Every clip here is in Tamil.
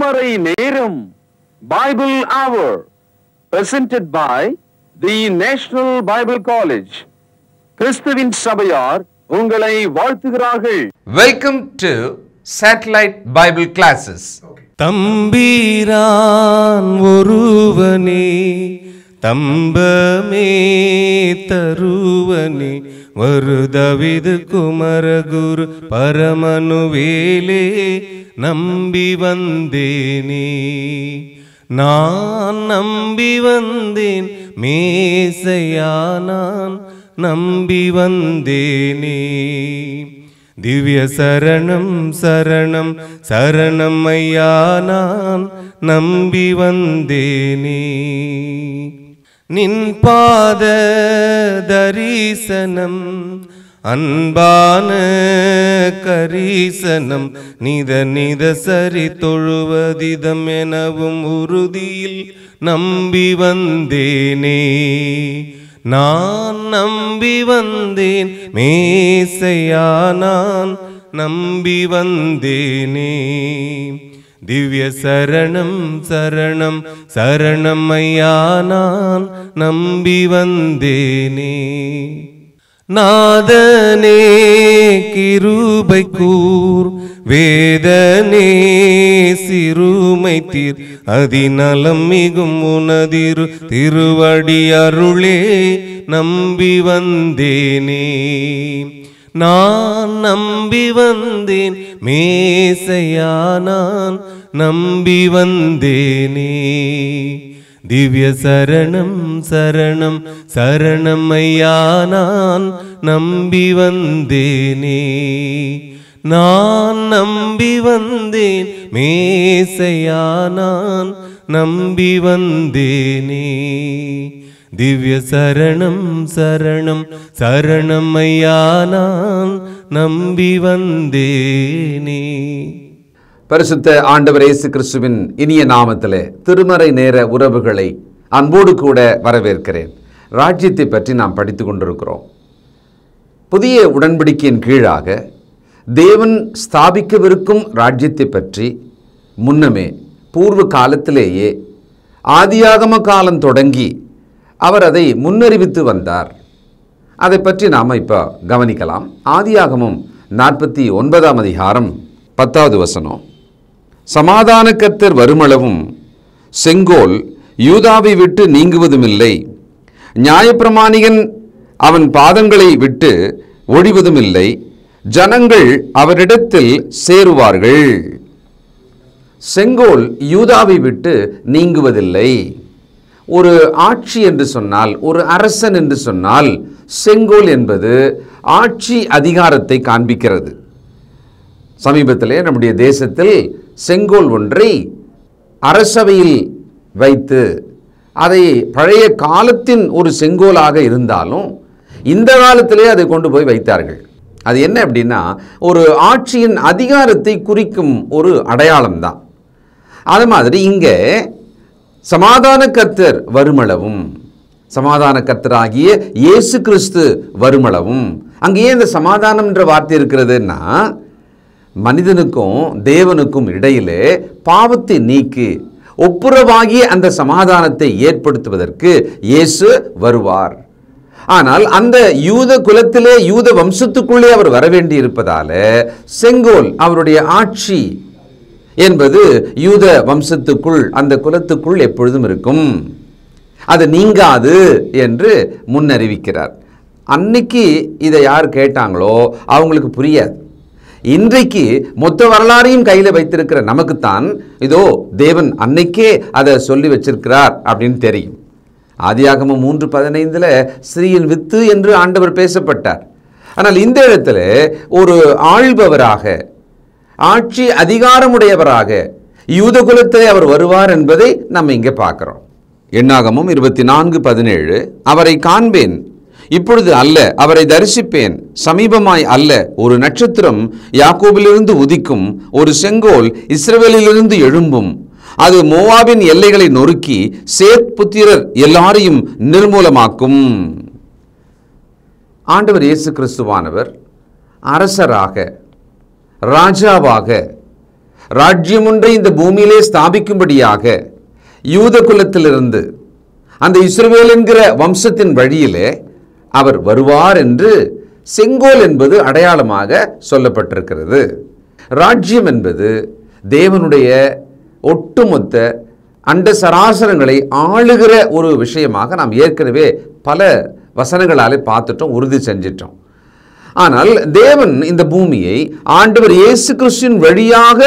திருமறை நேரம் Bible Hour presented by the National Bible College. கிறிஸ்துவின் சபையார் உங்களை வாழ்த்துகிறார்கள். Welcome to Satellite Bible Classes. தம்பீரான் ஒருவனே தம்பமே தருவனே வருதவிது குமரகுரு பரமனுவேலே நம்பி வந்தேனே. நான் நம்பி வந்தேன் மேசையா, நான் நம்பி வந்தேனே. திவ்ய சரணம் சரணம் சரணம் ஐயா, நான் நம்பி வந்தேனே. நின் பாத தரிசனம் அன்பான கரிசனம் நித நித சரி தொழுவதிதம் எனவும் உறுதியில் நம்பி வந்தேனே. நான் நம்பி வந்தேன் மேசையா, நான் நம்பி வந்தேனே. திவ்ய சரணம் சரணம் சரணம் ஐயா, நான் நம்பி வந்தேனே. நாதனே கிருபை கூர் வேதனே சிறுமை தீர் அதிநலம் மிகும் உனதிரு திருவடி அருளே நம்பி வந்தேனே. நான் நம்பி வந்தேன் மேசையா, நான் நம்பி வந்தேனே. திவ்ய சரணம் சரணம் சரணம் ஐயா, நான் நம்பி வந்தேனே. நான் நம்பி வந்தேன் மேசையா, நான் நம்பி வந்தேனே. திவ்ய சரணம் சரணம் சரணம் ஐயா, நான் நம்பி வந்தேனே. பரிசுத்த ஆண்டவர் இயேசு கிறிஸ்துவின் இனிய நாமத்திலே திருமறை நேர உறவுகளை அன்போடு கூட வரவேற்கிறேன். ராஜ்யத்தை பற்றி நாம் படித்து கொண்டிருக்கிறோம். புதிய உடன்படிக்கையின் கீழாக தேவன் ஸ்தாபிக்கவிருக்கும் ராஜ்யத்தை பற்றி முன்னமே பூர்வ காலத்திலேயே ஆதியாகம காலம் தொடங்கி அவர் அதை முன்னறிவித்து வந்தார். அதை பற்றி நாம் இப்போ கவனிக்கலாம். ஆதியாகமம் 49ஆம் அதிகாரம் 10வது வசனம். சமாதான கர்த்தர் வருமளவும் செங்கோல் யூதாவை விட்டு நீங்குவதுமில்லை, நியாயப்பிரமாணிகன் அவன் பாதங்களை விட்டு ஒழிவதுமில்லை, ஜனங்கள் அவரிடத்தில் சேருவார்கள். செங்கோல் யூதாவை விட்டு நீங்குவதில்லை. ஒரு ஆட்சி என்று சொன்னால், ஒரு அரசன் என்று சொன்னால், செங்கோல் என்பது ஆட்சி அதிகாரத்தை காண்பிக்கிறது. சமீபத்திலே நம்முடைய தேசத்தில் செங்கோல் ஒன்றை அரசவையில் வைத்து, அதை பழைய காலத்தின் ஒரு செங்கோலாக இருந்தாலும் இந்த காலத்திலே அதை கொண்டு போய் வைத்தார்கள். அது என்ன அப்படின்னா, ஒரு ஆட்சியின் அதிகாரத்தை குறிக்கும் ஒரு அடையாளம் தான். அது மாதிரி இங்கே சமாதான கர்த்தர் வருமளவும், சமாதான கர்த்தராகிய இயேசு கிறிஸ்து வருமளவும். அங்கேயே இந்த சமாதானம் என்ற வார்த்தை இருக்கிறதுன்னா, மனிதனுக்கும் தேவனுக்கும் இடையிலே பாவத்தை நீக்கி ஒப்புரவாகிய அந்த சமாதானத்தை ஏற்படுத்துவதற்கு இயேசு வருவார். ஆனால் அந்த யூத குலத்திலே யூத வம்சத்துக்குள்ளே அவர் வரவேண்டி இருப்பதால செங்கோல் அவருடைய ஆட்சி என்பது யூத வம்சத்துக்குள், அந்த குலத்துக்குள் எப்பொழுதும் இருக்கும், அது நீங்காது என்று முன்னறிவிக்கிறார். அன்னைக்கு இதை யார் கேட்டாங்களோ அவங்களுக்கு புரியாது. இன்றைக்கு மொத்த வரலாறையும் கையில் வைத்திருக்கிற நமக்குத்தான் இதோ தேவன் அன்னைக்கே அதை சொல்லி வச்சிருக்கிறார் அப்படின்னு தெரியும். ஆதியாகமம் 3:15 ஸ்திரீயின் வித்து என்று ஆண்டவர் பேசப்பட்டார். ஆனால் இந்த இடத்துல ஒரு ஆள்பவராக, ஆட்சி அதிகாரமுடையவராக யூத குலத்திலே அவர் வருவார் என்பதை நம்ம இங்கே பார்க்கிறோம். எண்ணாகமம் 24:17 அவரை காண்பேன், இப்பொழுது அல்ல, அவரை தரிசிப்பேன், சமீபமாய் அல்ல. ஒரு நட்சத்திரம் யாக்கோபிலிருந்து உதிக்கும், ஒரு செங்கோல் இஸ்ரவேலிலிருந்து எழும்பும், அது மோவாபின் எல்லைகளை நொறுக்கி சேத் புத்திரர் எல்லாரையும் நிர்மூலமாக்கும். ஆண்டவர் இயேசு கிறிஸ்துவானவர் அரசராக, ராஜாவாக ராஜ்யம் ஒன்றை இந்த பூமியிலே ஸ்தாபிக்கும்படியாக யூத குலத்திலிருந்து அந்த இஸ்ரவேல் என்கிற வம்சத்தின் வழியிலே அவர் வருவார் என்று செங்கோல் என்பது அடையாளமாக சொல்லப்பட்டிருக்கிறது. ராஜ்யம் என்பது தேவனுடைய ஒட்டுமொத்த அண்ட சராசரங்களை ஆளுகிற ஒரு விஷயமாக நாம் ஏற்கனவே பல வசனங்களாலே பார்த்துட்டோம், உறுதி செஞ்சிட்டோம். ஆனால் தேவன் இந்த பூமியை ஆண்டவர் இயேசு கிறிஸ்துவின் வழியாக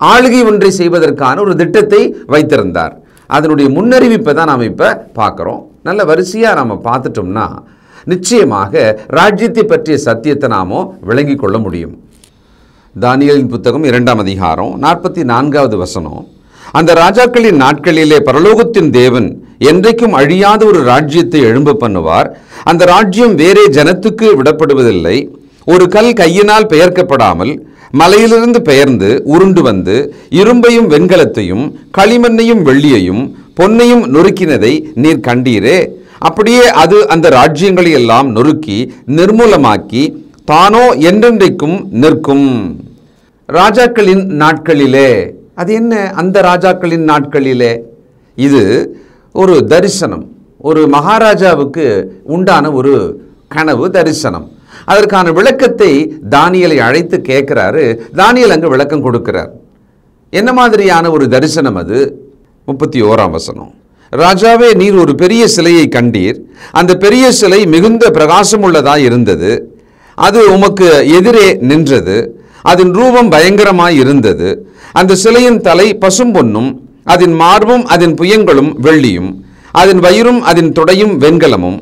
ஆளுகை ஒன்றை செய்வதற்கான ஒரு திட்டத்தை வைத்திருந்தார். அதனுடைய முன்னறிவிப்பை தான் நாம் இப்போ பார்க்குறோம். நல்ல வரிசையாக நாம் பார்த்துட்டோம்னா நிச்சயமாக ராஜ்யத்தை பற்றிய சத்தியத்தை நாமோ விளங்கி கொள்ள முடியும். தானியேலின் புத்தகம் 2ஆம் அதிகாரம் 44வது வசனம், அந்த ராஜாக்களின் நாட்களிலே பரலோகத்தின் தேவன் என்றைக்கும் அழியாத ஒரு ராஜ்யத்தை எழும்ப பண்ணுவார். அந்த ராஜ்யம் வேறே ஜனத்துக்கு விடப்படுவதில்லை. ஒரு கல் கையினால் பெயர்க்கப்படாமல் மலையிலிருந்து பெயர்ந்து உருண்டு வந்து இரும்பையும் வெண்கலத்தையும் களிமண்ணையும் வெள்ளியையும் பொன்னையும் நொறுக்கினதை நீர் கண்டீரே. அப்படியே அது அந்த ராஜ்யங்களை எல்லாம் நொறுக்கி நிர்மூலமாக்கி தானோ என்றென்றைக்கும் நிற்கும். ராஜாக்களின் நாட்களிலே, அது என்ன அந்த ராஜாக்களின் நாட்களிலே? இது ஒரு தரிசனம், ஒரு மகாராஜாவுக்கு உண்டான ஒரு கனவு தரிசனம். அதற்கான விளக்கத்தை தானியேலை அழைத்து கேட்கிறாரு. தானியேல் அங்கு விளக்கம் கொடுக்கிறார். என்ன மாதிரியான ஒரு தரிசனம் அது? 31ஆம் வசனம், ராஜாவே, நீர் ஒரு பெரிய சிலையை கண்டீர். அந்த பெரிய சிலை மிகுந்த பிரகாசம் உள்ளதாய் இருந்தது. அது உமக்கு எதிரே நின்றது. அதன் ரூபம் பயங்கரமாய் இருந்தது. அந்த சிலையின் தலை பசும்பொன்னும் அதன் மார்பும் அதன் புயங்களும் வெள்ளியும், அதன் வயிறும் அதன் தொடையும் வெண்கலமும்,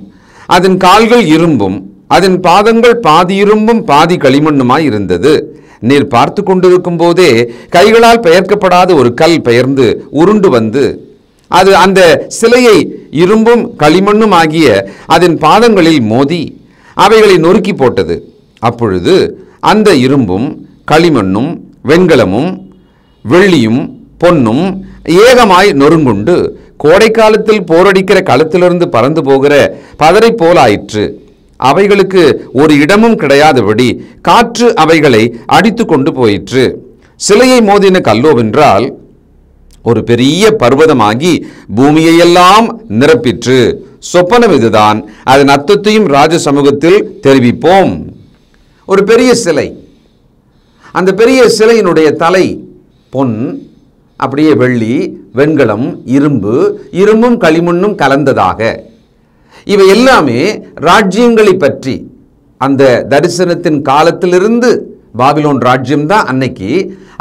அதன் கால்கள் இரும்பும், அதன் பாதங்கள் பாதி இரும்பும் பாதி களிமண்ணுமாய் இருந்தது. நீர் பார்த்து கொண்டிருக்கும் போதே கைகளால் பெயர்க்கப்படாத ஒரு கல் பெயர்ந்து உருண்டு வந்து அது அந்த சிலையை இரும்பும் களிமண்ணும் ஆகிய அதன் பாதங்களில் மோதி அவைகளை நொறுக்கி போட்டது. அப்பொழுது அந்த இரும்பும் களிமண்ணும் வெண்கலமும் வெள்ளியும் பொன்னும் ஏகமாய் நொறுங்குண்டு கோடை காலத்தில் போரடிக்கிற களத்திலிருந்து பறந்து போகிற பதரை போலாயிற்று. அவைகளுக்கு ஒரு இடமும் கிடையாதபடி காற்று அவைகளை அடித்து கொண்டு போயிற்று. சிலையை மோதின கல்லோவென்றால் ஒரு பெரிய பர்வதமாகி பூமியையெல்லாம் நிரப்பிற்று. சொப்பனம் இதுதான், அதன் அர்த்தத்தையும் ராஜ சமூகத்தில் தெரிவிப்போம். ஒரு பெரிய சிலை, அந்த பெரிய சிலையினுடைய தலை பொன், அப்படியே வெள்ளி, வெண்கலம், இரும்பும் களிமண்ணும் கலந்ததாக. இவை எல்லாமே ராஜ்யங்களை பற்றி அந்த தரிசனத்தின் காலத்திலிருந்து, பாபிலோன் ராஜ்யம் தான் அன்னைக்கு,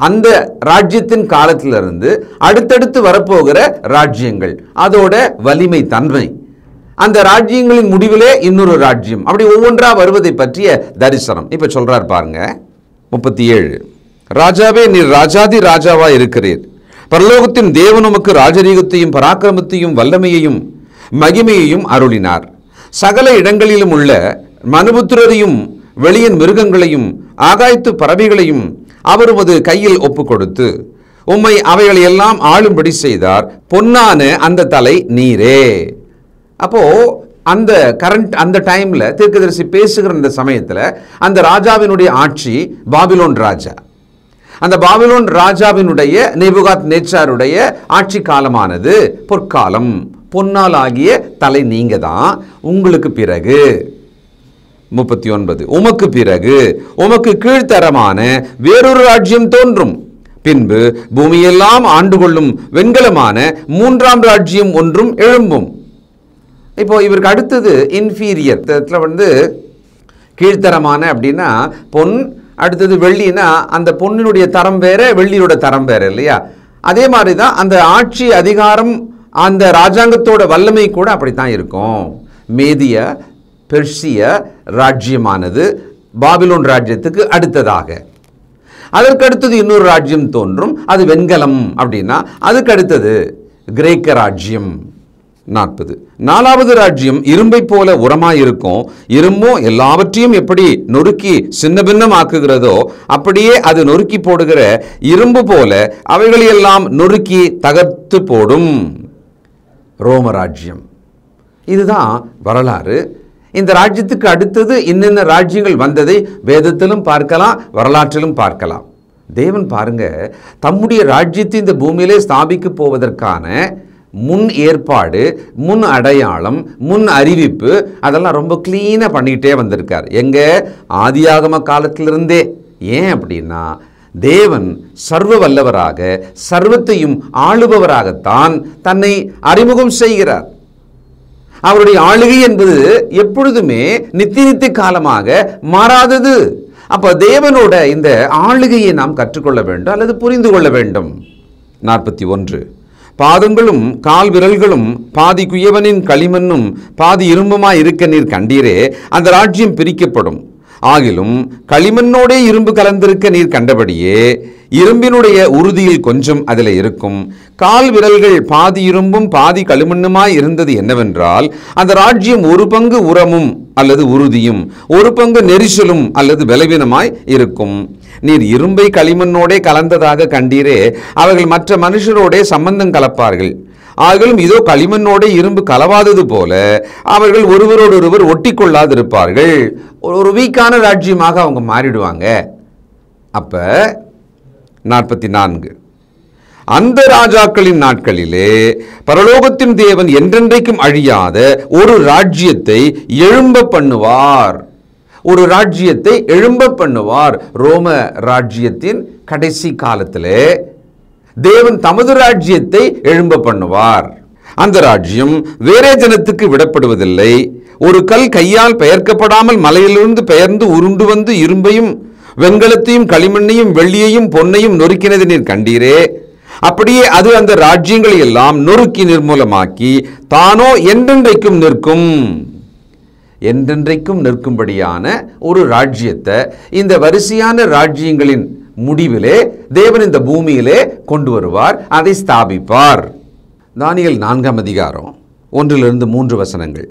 அந்த ராஜ்யத்தின் காலத்திலிருந்து அடுத்தடுத்து வரப்போகிற ராஜ்யங்கள், அதோட வலிமை தன்மை, அந்த ராஜ்யங்களின் முடிவிலே இன்னொரு ராஜ்யம், அப்படி ஒவ்வொன்றா வருவதை பற்றிய தரிசனம் இப்ப சொல்றார் பாருங்க. 37, ராஜாவே, நீர் ராஜாதி ராஜாவா இருக்கிறீர். பரலோகத்தின் தேவன் உமக்கு ராஜரீகத்தையும் பராக்கிரமத்தையும் வல்லமையையும் மகிமையையும் அருளினார். சகல இடங்களிலும் உள்ள மனுபுத்திரரையும் வெளியின் மிருகங்களையும் ஆகாயத்து பறவைகளையும் அவர் உமது கையில் ஒப்பு கொடுத்து உம்மை அவைகளை எல்லாம் ஆளும்படி செய்தார். பொன்னான அந்த தலை நீரே. அப்போ அந்த அந்த டைம்ல தீர்க்கதரிசி பேசுகிற அந்த சமயத்துல அந்த ராஜாவினுடைய ஆட்சி பாபிலோன் ராஜா. அந்த பாபிலோன் ராஜாவினுடைய நேபுகாத் நேச்சாருடைய ஆட்சி காலமானது பொற்காலம். பொன்னால் ஆகிய தலை நீங்க தான். உங்களுக்கு பிறகு 39, உமக்கு பிறகு உமக்கு கீழ்த்தரமான வேறொரு ராஜ்யம் தோன்றும். பின்பு பூமியெல்லாம் ஆண்டு கொள்ளும் வெண்கலமான 3ஆம் ராஜ்யம் ஒன்றும் எழும்பும். இப்போ இவருக்கு அடுத்தது இன்ஃபீரியர், கீழ்த்தரமான அப்படின்னா பொன், அடுத்தது வெள்ளினா அந்த பொன்னினுடைய தரம் வேற, வெள்ளியோட தரம் வேற இல்லையா? அதே மாதிரி தான் அந்த ஆட்சி அதிகாரம், அந்த ராஜாங்கத்தோட வல்லமை கூட அப்படித்தான் இருக்கும். மேதிய பெர்சிய ராஜ்யமானது பாபிலோன் ராஜ்யத்துக்கு அடுத்ததாக, அதற்கு அடுத்தது இன்னொரு ராஜ்யம் தோன்றும், அது வெண்கலம் அப்படின்னா. அதுக்கு அடுத்தது கிரேக்க ராஜ்யம் 40. 4வது ராஜ்யம் இரும்பை போல உரமாயிருக்கும். இரும்போ எல்லாவற்றையும் எப்படி நொறுக்கி சின்ன பின்னம் ஆக்குகிறதோ அப்படியே அது நொறுக்கி போடுகிற இரும்பு போல அவைகளையெல்லாம் நொறுக்கி தகர்த்து போடும். ரோம ராஜ்யம். இதுதான் வரலாறு. இந்த ராஜ்யத்துக்கு அடுத்தது இன்னென்ன ராஜ்யங்கள் வந்ததை வேதத்திலும் பார்க்கலாம், வரலாற்றிலும் பார்க்கலாம். தேவன் பாருங்க, தம்முடைய ராஜ்யத்தை இந்த பூமியிலே ஸ்தாபிக்க போவதற்கான முன் ஏற்பாடு, முன் அடையாளம், முன் அறிவிப்பு அதெல்லாம் ரொம்ப கிளீனாக பண்ணிகிட்டே வந்திருக்கார். எங்க ஆதியாகம காலத்திலிருந்தே. ஏன் அப்படின்னா, தேவன் சர்வ வல்லவராக, சர்வத்தையும் ஆளுபவராகத்தான் தன்னை அறிமுகம் செய்கிறார். அவருடைய ஆளுகை என்பது எப்பொழுதுமே நித்திய காலமாக மாறாதது. அப்ப தேவனோட இந்த ஆளுகையை நாம் கற்றுக்கொள்ள வேண்டும் அல்லது புரிந்து கொள்ள வேண்டும். 41 பாதங்களும் கால் விரல்களும் பாதி குயவனின் களிமண்ணும் பாதி இரும்புமாய் இருக்க நீர் கண்டீரே, அந்த ராஜ்யம் பிரிக்கப்படும். ஆகிலும் களிமண்ணோடே இரும்பு கலந்திருக்க நீர் கண்டபடியே இரும்பினுடைய உறுதியில் கொஞ்சம் அதில் இருக்கும். கால் விரல்கள் பாதி இரும்பும் பாதி களிமண்ணுமாய் இருந்தது என்னவென்றால், அந்த ராஜ்யம் ஒரு பங்கு உரமும் அல்லது உறுதியும், ஒரு பங்கு நெரிசலும் அல்லது பலவீனமாய் இருக்கும். நீர் இரும்பை களிமண்ணோடே கலந்ததாக கண்டீரே, அவர்கள் மற்ற மனுஷரோடே சம்பந்தம் கலப்பார்கள். ஆகிலும் இதோ களிமண்ணோட இரும்பு கலவாதது போல அவர்கள் ஒருவரோடொருவர் ஒட்டி கொள்ளாதிருப்பார்கள். ஒரு வீக்கான ராஜ்யமாக அவங்க மாறிடுவாங்க. அப்ப 44 அந்த ராஜாக்களின் நாட்களிலே பரலோகத்தின் தேவன் என்றென்றைக்கும் அழியாத ஒரு ராஜ்யத்தை எழும்ப பண்ணுவார். ஒரு ராஜ்யத்தை எழும்ப பண்ணுவார். ரோம ராஜ்யத்தின் கடைசி காலத்திலே தேவன் தமது ராஜ்யத்தை எழும்ப பண்ணுவார். அந்த ராஜ்யம் வேறே ஜனத்துக்கு விடப்படுவதில்லை. ஒரு கல் கையால் பெயர்க்கப்படாமல் மலையிலிருந்து பெயர்ந்து உருண்டு வந்து இரும்பையும் வெண்கலத்தையும் களிமண்ணையும் வெள்ளியையும் பொன்னையும் நொறுக்கினது நீர் கண்டீரே, அப்படியே அது அந்த ராஜ்யங்களை எல்லாம் நொறுக்கி நிர்மூலமாக்கி தானோ என்றென்றைக்கும் நிற்கும். என்றென்றைக்கும் நிற்கும்படியான ஒரு ராஜ்யத்தை இந்த வரிசையான ராஜ்யங்களின் முடிவிலே தேவன் இந்த பூமியிலே கொண்டு வருவார், அதை ஸ்தாபிப்பார். தானியேல் 4ஆம் அதிகாரம் 1-3 வசனங்கள்.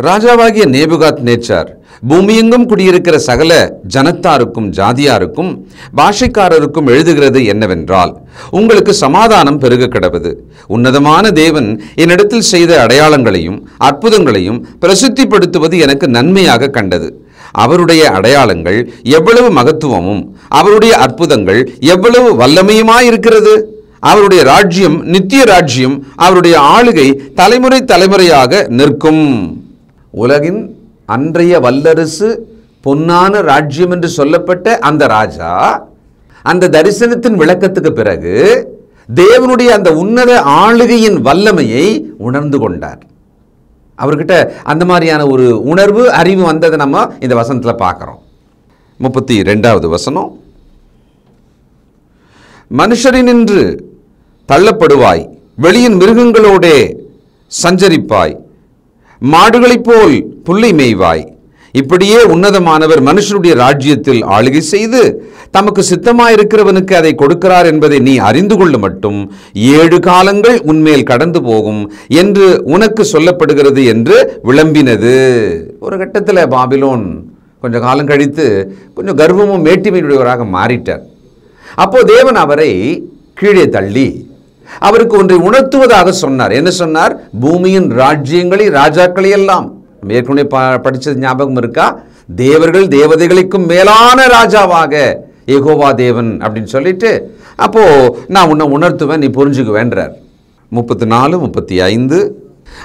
ராஜாவாகிய நேபுகாத் நேச்சார் பூமியெங்கும் குடியிருக்கிற சகல ஜனத்தாருக்கும் ஜாதியாருக்கும் பாஷைக்காரருக்கும் எழுதுகிறது என்னவென்றால், உங்களுக்கு சமாதானம் பெருக கிடவது. உன்னதமான தேவன் என்னிடத்தில் செய்த அடையாளங்களையும் அற்புதங்களையும் பிரசித்திப்படுத்துவது எனக்கு நன்மையாக கண்டது. அவருடைய அடையாளங்கள் எவ்வளவு மகத்துவமும் அவருடைய அற்புதங்கள் எவ்வளவு வல்லமையுமாயிருக்கிறது. அவருடைய ராஜ்யம் நித்திய ராஜ்யம், அவருடைய ஆளுகை தலைமுறை தலைமுறையாக நிற்கும். உலகின் அன்றைய வல்லரசு பொன்னான ராஜ்யம் என்று சொல்லப்பட்ட அந்த ராஜா அந்த தரிசனத்தின் விளக்கத்துக்கு பிறகு தேவனுடைய அந்த உன்னத ஆளுகையின் வல்லமையை உணர்ந்து கொண்டார். அவர்கிட்ட அந்த மாதிரியான ஒரு உணர்வு அறிவு வந்ததை நம்ம இந்த வசனத்தில் பார்க்கிறோம். 32வது வசனம். மனுஷரினின்று தள்ளப்படுவாய், வெளியின் மிருகங்களோடே சஞ்சரிப்பாய், மாடுகளைப் போல் புல்லை மேய்வாய். இப்படியே உன்னதமானவர் மனுஷருடைய ராஜ்யத்தில் ஆளுகை செய்து தமக்கு சித்தமாயிருக்கிறவனுக்கு அதை கொடுக்கிறார் என்பதை நீ அறிந்து கொள்ள மட்டும் 7 காலங்கள் உன்மேல் கடந்து போகும் என்று உனக்கு சொல்லப்படுகிறது என்று விளம்பினது. ஒரு கட்டத்தில் பாபிலோன் கொஞ்ச காலம் கழித்து கொஞ்சம் கர்வமும் மேட்டிமையுடையவராக மாறிட்டார். அப்போ தேவன் அவரை கீழே தள்ளி அவருக்கு ஒன்றை உணர்த்துவதாக சொன்னார். என்ன சொன்னார்? பூமியின் ராஜ்யங்களை ராஜாக்களை எல்லாம் ஏற்கனவே படித்தது ஞாபகம் இருக்கா? தேவர்கள் தேவதைகளுக்கும் மேலான ராஜாவாக யெகோவா தேவன் அப்படின்னு சொல்லிட்டு, அப்போ நான் உன்னை உணர்த்துவேன், நீ புரிஞ்சுக்குவேன்றார். 34, 35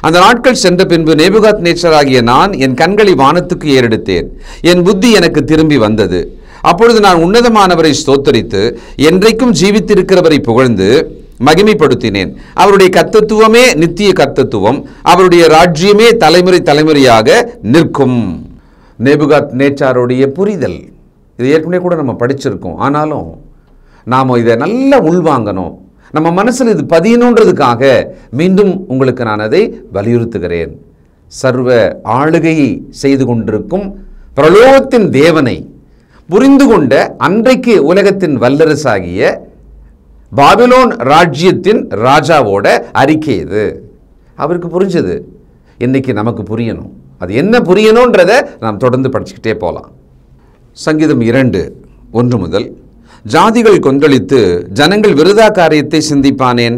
அந்த நாட்கள் சென்ற பின்பு நேபுகாத் நேச்சராகிய நான் என் கண்களை வானத்துக்கு ஏறெடுத்தேன், என் புத்தி எனக்கு திரும்பி வந்தது. அப்பொழுது நான் உன்னதமானவரை ஸ்தோத்தரித்து என்றைக்கும் ஜீவித்திருக்கிறவரை புகழ்ந்து மகிமைப்படுத்தினேன். அவருடைய கர்த்தத்துவமே நித்திய கர்த்தத்துவம், அவருடைய ராஜ்யமே தலைமுறை தலைமுறையாக நிற்கும். நேபுகாத் நேச்சாருடைய புரிதல் இது ஏற்கனவே கூட நம்ம படிச்சிருக்கோம். ஆனாலும் நாம் இதை நல்லா உள்வாங்கணும், நம்ம மனசில் இது பதியணுன்றதுக்காக மீண்டும் உங்களுக்கு நான் அதை வலியுறுத்துகிறேன். சர்வ ஆளுகையை செய்து கொண்டிருக்கும் பிரலோகத்தின் தேவனை புரிந்து கொண்ட அன்றைக்கு உலகத்தின் வல்லரசாகிய பாபிலோன் ராஜ்யத்தின் ராஜாவோட அறிக்கை இது. அவருக்கு புரிஞ்சது, இன்னைக்கு நமக்கு புரியணும். அது என்ன புரியணுன்றதை நாம் தொடர்ந்து படிச்சுக்கிட்டே போகலாம். சங்கீதம் 2:1 முதல். ஜாதிகள் கொந்தளித்து ஜனங்கள் விருதா காரியத்தை சிந்திப்பானேன்.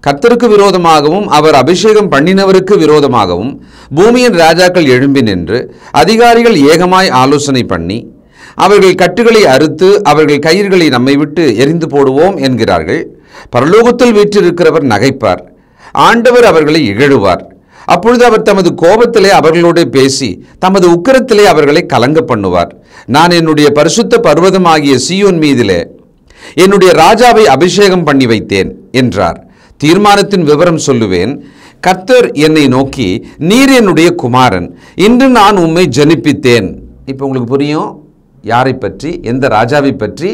கர்த்தருக்கு விரோதமாகவும் அவர் அபிஷேகம் பண்ணினவருக்கு விரோதமாகவும் பூமியின் ராஜாக்கள் எழும்பி நின்று அதிகாரிகள் ஏகமாய் ஆலோசனை பண்ணி அவர்கள் கட்டுகளை அறுத்து அவர்கள் கயிறுகளை நம்மை விட்டு எரிந்து போடுவோம் என்கிறார்கள். பரலோகத்தில் வீற்றிருக்கிறவர் நகைப்பார், ஆண்டவர் அவர்களை இகழுவார். அப்பொழுது அவர் தமது கோபத்திலே அவர்களோடு பேசி தமது உக்கிரத்திலே அவர்களை கலங்க பண்ணுவார். நான் என்னுடைய பரிசுத்த பர்வதமாகிய சீயோன் மீதிலே என்னுடைய ராஜாவை அபிஷேகம் பண்ணி வைத்தேன் என்றார். தீர்மானத்தின் விவரம் சொல்லுவேன். கர்த்தர் என்னை நோக்கி, நீர் என்னுடைய குமாரன், இன்று நான் உம்மை ஜனிப்பித்தேன். இப்போ உங்களுக்கு புரியும் யாரை பற்றி, எந்த ராஜாவை பற்றி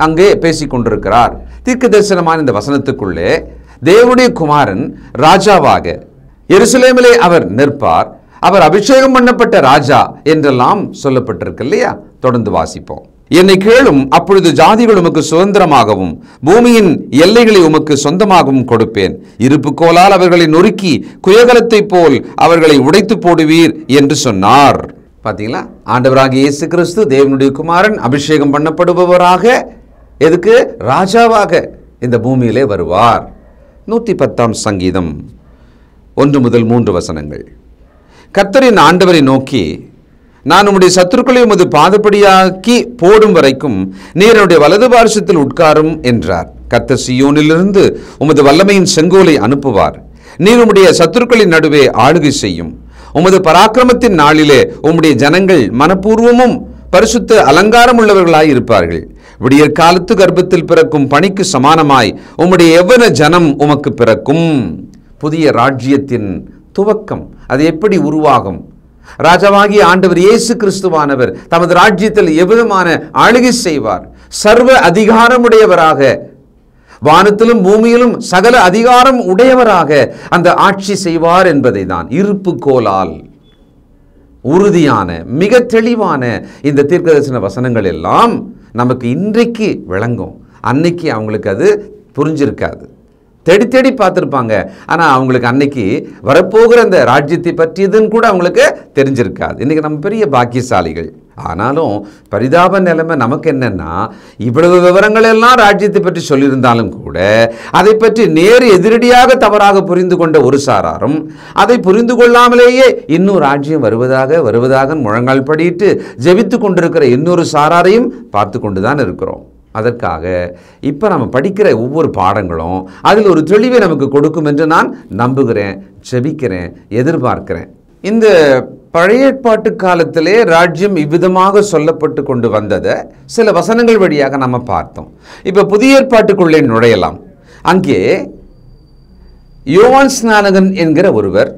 அங்கே பேசிக்கொண்டிருக்கிறார். தீர்க்க தரிசனமான இந்த வசனத்துக்குள்ளே தேவனுடைய குமாரன் ராஜாவாக எருசலேமிலே அவர் நிற்பார், அவர் அபிஷேகம் பண்ணப்பட்ட ராஜா என்றெல்லாம் சொல்லப்பட்டிருக்கு இல்லையா? தொடர்ந்து வாசிப்போம். என்னை கேளும், அப்பொழுது ஜாதிகள் உமக்கு சுதந்திரமாகவும் பூமியின் எல்லைகளை உமக்கு சொந்தமாகவும் கொடுப்பேன். இருப்புக்கோலால் அவர்களை நொறுக்கி குயகலத்தை போல் அவர்களை உடைத்து போடுவீர் என்று சொன்னார். பார்த்தீங்களா? ஆண்டவராகிய இயேசு கிறிஸ்து தேவனுடைய குமாரன் அபிஷேகம் பண்ணப்படுபவராக, எதுக்கு? ராஜாவாக இந்த பூமியிலே வருவார். 110ஆம் சங்கீதம் 1 முதல் 3 வசனங்கள். கர்த்தரின் ஆண்டவரை நோக்கி, நான் உம்முடைய சத்துருக்களை உமது பாதப்படியாக்கி போடும் வரைக்கும் நீர் என்னுடைய வலது பார்சத்தில் உட்காரும் என்றார். கர்த்தர் சீயோனிலிருந்து உமது வல்லமையின் செங்கோலை அனுப்புவார். நீர் உம்முடைய சத்துருக்களின் நடுவே ஆளுகை செய்யும். உமது பராக்கிரமத்தின் நாளிலே உம்முடைய ஜனங்கள் மனப்பூர்வமும் பரிசுத்த அலங்காரம் உள்ளவர்களாய் இருப்பார்கள். விடியற் காலத்து கர்ப்பத்தில் பிறக்கும் பணிக்கு சமானமாய் உம்முடைய எவ்வன ஜனம் உமக்கு பிறக்கும். புதிய ராஜ்யத்தின் துவக்கம் அது எப்படி உருவாகும்? ராஜாவாகிய ஆண்டவர் இயேசு கிறிஸ்துவானவர் தமது ராஜ்யத்தில் எவ்விதமான ஆளுகை செய்வார்? சர்வ அதிகாரமுடையவராக, வானத்திலும் பூமியிலும் சகல அதிகாரம் உடையவராக அந்த ஆட்சி செய்வார் என்பதை தான் இருப்பு கோலால் உறுதியான மிக தெளிவான இந்த தீர்க்கதரிசன வசனங்கள் எல்லாம் நமக்கு இன்றைக்கு விளங்கும். அன்னைக்கு அவங்களுக்கு அது புரிஞ்சிருக்காது, தேடி தேடி பார்த்துருப்பாங்க. ஆனால் அவங்களுக்கு அன்னைக்கு வரப்போகிற அந்த ராஜ்யத்தை பற்றியதுன்னு கூட அவங்களுக்கு தெரிஞ்சிருக்காது. இன்றைக்கி நம்ம பெரிய பாக்கியசாலிகள். ஆனாலும் பரிதாப நிலைமை நமக்கு என்னென்னா, இவ்வளவு விவரங்கள் எல்லாம் ராஜ்யத்தை பற்றி சொல்லியிருந்தாலும் கூட அதை பற்றி நேர் எதிரடியாக தவறாக புரிந்து கொண்ட ஒரு சாராரும், அதை புரிந்து கொள்ளாமலேயே இன்னும் ராஜ்யம் வருவதாக முழங்கால் படியிட்டு ஜெபித்து கொண்டிருக்கிற இன்னொரு சாராரையும் பார்த்து கொண்டு தான் இருக்கிறோம். அதற்காக இப்போ நம்ம படிக்கிற ஒவ்வொரு பாடங்களும் அதில் ஒரு தெளிவை நமக்கு கொடுக்கும் என்று நான் நம்புகிறேன், ஜெபிக்கிறேன், எதிர்பார்க்கிறேன். இந்த பழைய ஏற்பாட்டு காலத்திலே ராஜ்யம் இவ்விதமாக சொல்லப்பட்டு கொண்டு வந்ததை சில வசனங்கள் வழியாக நம்ம பார்த்தோம். இப்போ புதிய ஏற்பாட்டுக்குள்ளே நுழையலாம். அங்கே யோவான் ஸ்நானகன் என்கிற ஒருவர்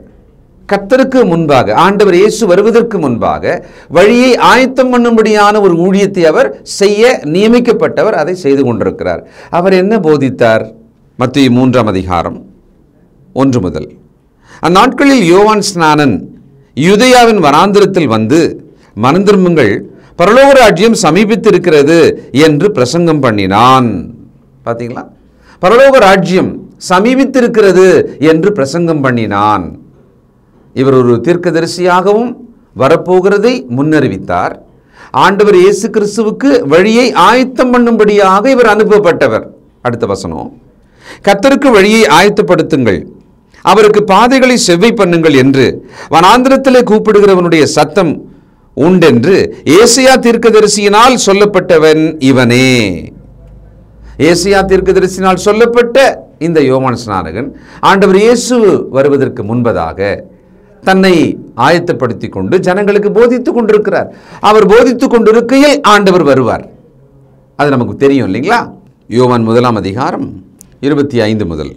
கர்த்தருக்கு முன்பாக, ஆண்டவர் இயேசு வருவதற்கு முன்பாக வழியை ஆயத்தம் பண்ணும்படியான ஒரு ஊழியத்தை அவர் செய்ய நியமிக்கப்பட்டவர். அதை செய்து கொண்டிருக்கிறார். அவர் என்ன போதித்தார்? மத்தேயு 3ஆம் அதிகாரம் 1 முதல். அந்நாட்களில் யோவான் ஸ்நானன் யூதேயாவின் வனாந்திரத்தில் வந்து, மனம் திரும்புங்கள், பரலோக ராஜ்யம் சமீபித்திருக்கிறது என்று பிரசங்கம் பண்ணினான். பார்த்தீங்களா? பரலோக ராஜ்யம் சமீபித்திருக்கிறது என்று பிரசங்கம் பண்ணினான். இவர் ஒரு தீர்க்கதரிசியாகவும் வரப்போகிறதை முன்னறிவித்தார். ஆண்டவர் இயேசு கிறிஸ்துவுக்கு வழியை ஆயத்தம் பண்ணும்படியாக இவர் அனுப்பப்பட்டவர். அடுத்த வசனம், கர்த்தருக்கு வழியை ஆயத்தப்படுத்துங்கள், அவருக்கு பாதைகளை செவ்வை பண்ணுங்கள் என்று வனாந்திரத்திலே கூப்பிடுகிறவனுடைய சத்தம் உண்டென்று ஏசாயா தீர்க்கதரிசியினால் சொல்லப்பட்டவன் இவனே. ஏசாயா தீர்க்கதரிசியினால் சொல்லப்பட்ட இந்த யோவான் ஸ்நானகன் ஆண்டவர் இயேசு வருவதற்கு முன்பதாக தன்னை ஆயத்தப்படுத்தி கொண்டு ஜனங்களுக்கு போதித்துக் கொண்டிருக்கிறார். அவர் போதித்துக் கொண்டிருக்கையில் ஆண்டவர் வருவார். அது நமக்கு தெரியும் இல்லைங்களா? யோவான் 1ஆம் அதிகாரம் 25 முதல்.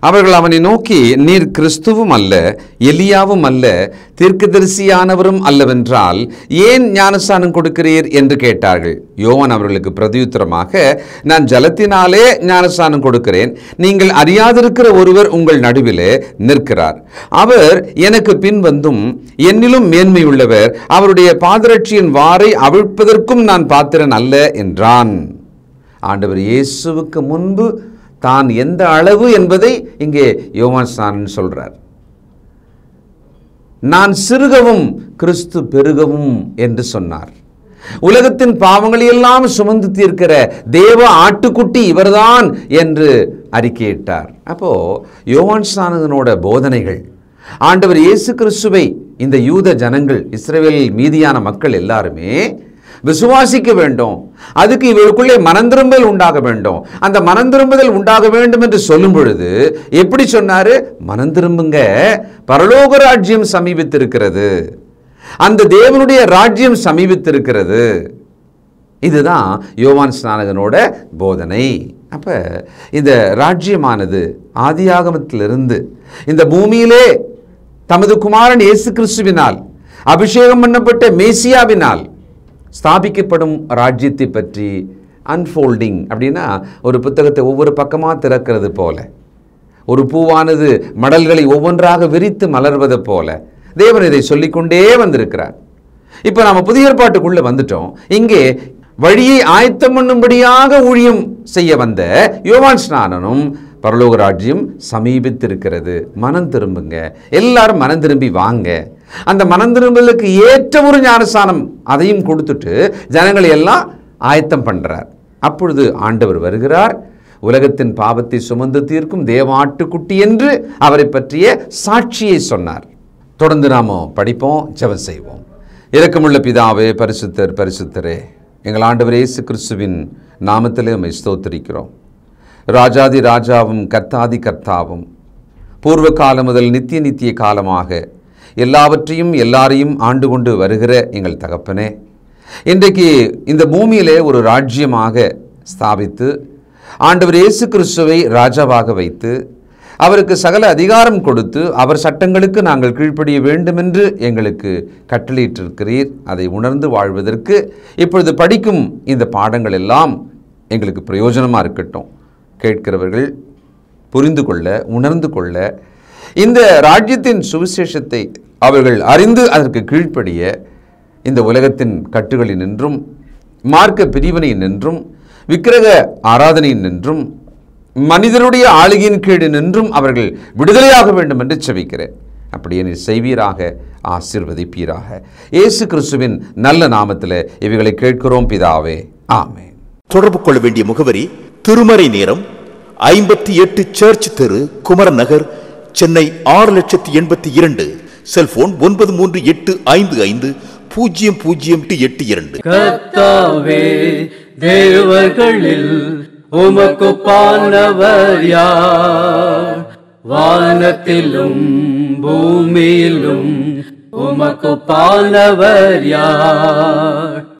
அவர்கள் அவனை நோக்கி, நீர் கிறிஸ்துவும் அல்ல, எலியாவும் அல்ல, தீர்க்கதரிசியானவரும் அல்லவென்றால் ஏன் ஞானஸ்நானம் கொடுக்கிறீர் என்று கேட்டார்கள். யோவான் அவர்களுக்கு பிரதியுத்தரமாக, நான் ஜலத்தினாலே ஞானஸ்நானம் கொடுக்கிறேன், நீங்கள் அறியாதிருக்கிற ஒருவர் உங்கள் நடுவிலே நிற்கிறார், அவர் எனக்கு பின் வந்தும் என்னிலும் மேன்மை உள்ளவர், அவருடைய பாதரட்சியின் வாரை அவிழ்ப்பதற்கும் நான் பாத்திரன் அல்ல என்றான். ஆண்டவர் இயேசுவுக்கு முன்பு தான் எந்த அளவு என்பதை இங்கே யோவான் ஸ்நானன் சொல்றார். நான் சிறுகவும் கிறிஸ்து பெருகவும் என்று சொன்னார். உலகத்தின் பாவங்களையெல்லாம் சுமந்து தீர்க்கிற தேவ ஆட்டுக்குட்டி இவர்தான் என்று அறிக்கையிட்டார். அப்போ யோவான் ஸ்நானகனோட போதனைகள், ஆண்டவர் இயேசு கிறிஸ்துவை இந்த யூத ஜனங்கள், இஸ்ரவேலில் மீதியான மக்கள் எல்லாருமே விசுவாசிக்க வேண்டும். அதுக்கு இவருக்குள்ளே மனந்திரும்பல் உண்டாக வேண்டும். அந்த மனந்திரும்புதல் உண்டாக வேண்டும் என்று சொல்லும் பொழுது எப்படி சொன்னாரு? மனந்திரும்புங்க, பரலோக ராஜ்யம் சமீபித்திருக்கிறது, அந்த தேவனுடைய ராஜ்யம் சமீபித்திருக்கிறது. இதுதான் யோவான் ஸ்நானகனோட போதனை. அப்ப இந்த ராஜ்யமானது ஆதியாகமத்திலிருந்து இந்த பூமியிலே தமது குமாரன் இயேசு கிறிஸ்துவினால் அபிஷேகம் பண்ணப்பட்ட மேசியாவினால் ஸ்தாபிக்கப்படும் ராஜ்யத்தை பற்றி அன்ஃபோல்டிங் அப்படின்னா ஒரு புத்தகத்தை ஒவ்வொரு பக்கமாக திறக்கிறது போல, ஒரு பூவானது மடல்களை ஒவ்வொன்றாக விரித்து மலர்வது போல தேவன் இதை சொல்லிக்கொண்டே வந்திருக்கிறார். இப்போ நாம் புதிய ஏற்பாட்டுக்குள்ளே வந்துட்டோம். இங்கே வழியை ஆயத்தம் பண்ணும்படியாக ஊழியம் செய்ய வந்த யோவான் ஸ்நானனும் பரலோக ராஜ்யம் சமீபித்திருக்கிறது, மனம் திரும்புங்க, எல்லாரும் மனம் திரும்பி வாங்க. அந்த மனம் திரும்பலுக்கு ஏற்ற ஒரு ஞானஸ்நானம் அதையும் கொடுத்துட்டு ஜனங்களை எல்லாம் ஆயத்தம் பண்றார். அப்பொழுது ஆண்டவர் வருகிறார். உலகத்தின் பாவத்தை சுமந்து தீர்க்கும் தேவாட்டுக்குட்டி என்று அவரை பற்றிய சாட்சியை சொன்னார். தொடர்ந்து நாம படிப்போம், ஜெபம் செய்வோம். இரக்கமுள்ள பிதாவே, பரிசுத்தர் பரிசுத்தரே, எங்கள் ஆண்டவர் இயேசு கிறிஸ்துவின் நாமத்திலே உம்மை ஸ்தோத்திரிக்கிறோம். ராஜாதி ராஜாவும் கர்த்தாதி கர்த்தாவும் பூர்வ காலம் முதல் நித்திய நித்திய காலமாக எல்லாவற்றையும் எல்லாரையும் ஆண்டு கொண்டு வருகிற எங்கள் தகப்பனே, இன்றைக்கு இந்த பூமியிலே ஒரு ராஜ்யமாக ஸ்தாபித்து ஆண்டவர் இயேசு கிறிஸ்துவை ராஜாவாக வைத்து அவருக்கு சகல அதிகாரம் கொடுத்து அவர் சட்டங்களுக்கு நாங்கள் கீழ்ப்படிய வேண்டும் என்று எங்களுக்கு கட்டளையிட்டிருக்கிறீர். அதை உணர்ந்து வாழ்வதற்கு இப்பொழுது படிக்கும் இந்த பாடங்கள் எல்லாம் எங்களுக்கு பிரயோஜனமாக இருக்கட்டும். கேட்கிறவர்கள் புரிந்து கொள்ள, உணர்ந்து கொள்ள, இந்த ராஜ்யத்தின் சுவிசேஷத்தை அவர்கள் அறிந்து அதற்கு கீழ்ப்படிய இந்த உலகத்தின் கட்டுகளில் நின்றும் மார்க்க பிரிவினை நின்றும் விக்கிரக ஆராதனை நின்றும் மனிதருடைய ஆளுகையின் கீழ் நின்றும் அவர்கள் விடுதலையாக வேண்டும் என்று செபிக்கிறேன். அப்படியே நீ செய்வீராக, ஆசீர்வதிப்பீராக. இயேசு கிறிஸ்துவின் நல்ல நாமத்தில் இவைகளை கேட்கிறோம் பிதாவே, ஆமென். தொடர்பு கொள்ள வேண்டிய முகவரி: திருமறை நேரம், 58 சர்ச் தெரு, குமரன் நகர், சென்னை 6082. செல்போன் 9385500882. கர்த்தாவே, தேவர்களில் உமக்குப்பானவர் யார்? வானத்திலும் பூமியிலும் உமக்குப்பானவர் யார்?